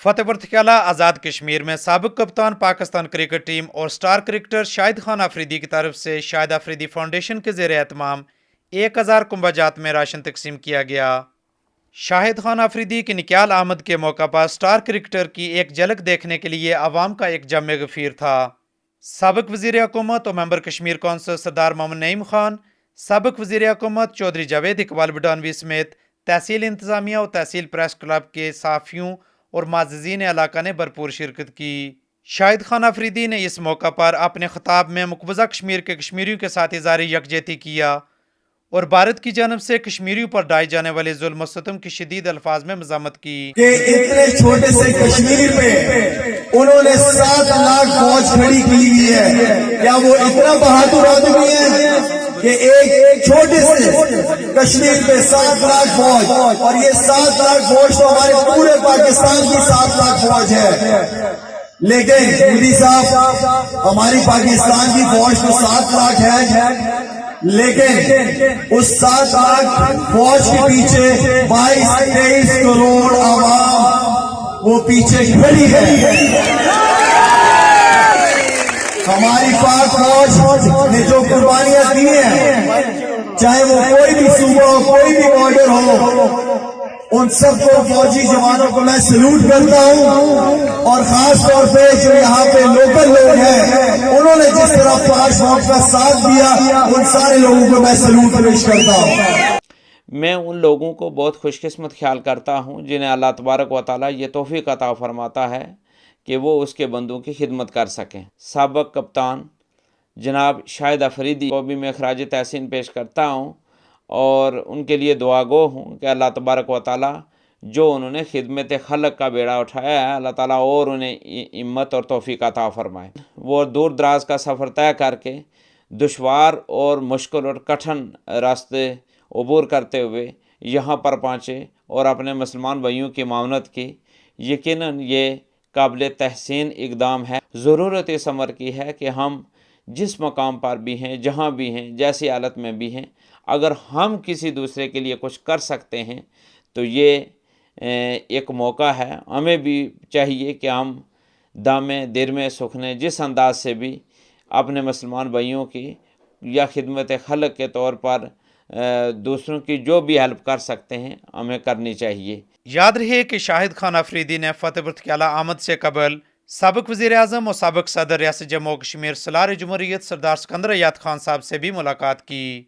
فتح پرتکالہ آزاد کشمیر میں سابق کپتان پاکستان کرکٹ ٹیم اور سٹار کرکٹر شاہد خان آفریدی کی طرف سے شاہد آفریدی فاؤنڈیشن کے زیر اہتمام 1000 کنبہ جات میں راشن تقسیم کیا گیا۔ شاہد خان آفریدی کی نکال آمد کے موقع پر سٹار کرکٹر کی ایک جھلک دیکھنے کے لیے عوام کا ایک جمع غفیر تھا۔ سابق وزیر حکومت اور ممبر کشمیر کونسل سردار محمد نعیم خان، سابق وزیر حکومت چودھری جاوید اقبال بڈانوی سمیت تحصیل انتظامیہ اور تحصیل پریس کلب کے صحافیوں اور معززین علاقہ نے بھرپور شرکت کی۔ شاہد خان آفریدی نے اس موقع پر اپنے خطاب میں مقبوضہ کشمیر کے کشمیریوں کے ساتھ اظہار یکجہتی کیا اور بھارت کی جانب سے کشمیریوں پر ڈھائے جانے والے ظلم و ستم کی شدید الفاظ میں مذمت کی کہ اتنے چھوٹے سے کشمیر پہ انہوں نے 7 لاکھ فوج کھڑی کی ہوئی ہے۔ کیا وہ اتنا بہادر آدمی ہے کہ ایک چھوٹے سے کشمیر پہ 7 لاکھ فوج، اور یہ 7 لاکھ فوج تو ہمارے پورے پاکستان کی 7 لاکھ فوج ہے، لیکن مودی صاحب ہماری پاکستان کی فوج تو 7 لاکھ ہے، لیکن اس 7 لاکھ فوج کے پیچھے 22-23 کروڑ عوام وہ پیچھے کھڑی ہے۔ ہماری پاک فوج نے جو قربانیاں دی ہیں، چاہے وہ کوئی بھی صوبہ ہو، کوئی بھی بارڈر ہو، ان سب کو فوجی جوانوں کو میں سلوٹ کرتا ہوں، اور خاص طور پہ جو یہاں پہ لوکل لوگ ہیں انہوں نے جس طرح 5 ووٹ کا ساتھ دیا، ان سارے لوگوں کو میں سلوٹ پیش کرتا ہوں۔ میں ان لوگوں کو بہت خوش قسمت خیال کرتا ہوں جنہیں اللہ تبارک و تعالیٰ یہ توفیق عطا فرماتا ہے کہ وہ اس کے بندوں کی خدمت کر سکیں۔ سابق کپتان جناب شاہد آفریدی کو بھی میں خراج تحسین پیش کرتا ہوں اور ان کے لیے دعا گو ہوں کہ اللہ تبارک و تعالیٰ جو انہوں نے خدمت خلق کا بیڑا اٹھایا ہے، اللہ تعالیٰ اور انہیں ہمت اور توفیق عطا فرمائے۔ وہ دور دراز کا سفر طے کر کے دشوار اور مشکل اور کٹھن راستے عبور کرتے ہوئے یہاں پر پہنچے اور اپنے مسلمان بھائیوں کی معاونت کی۔ یقیناً یہ قابل تحسین اقدام ہے۔ ضرورت اس امر کی ہے کہ ہم جس مقام پر بھی ہیں، جہاں بھی ہیں، جیسی حالت میں بھی ہیں، اگر ہم کسی دوسرے کے لیے کچھ کر سکتے ہیں تو یہ ایک موقع ہے۔ ہمیں بھی چاہیے کہ ہم دامے درمے سکھنے جس انداز سے بھی اپنے مسلمان بھائیوں کی یا خدمت خلق کے طور پر دوسروں کی جو بھی ہیلپ کر سکتے ہیں ہمیں کرنی چاہیے۔ یاد رہے کہ شاہد خان آفریدی نے فتح پرتکالہ آمد سے قبل سابق وزیر اعظم اور سابق صدر ریاست جموں و کشمیر سالار جمہوریت سردار سکندر حیات خان صاحب سے بھی ملاقات کی۔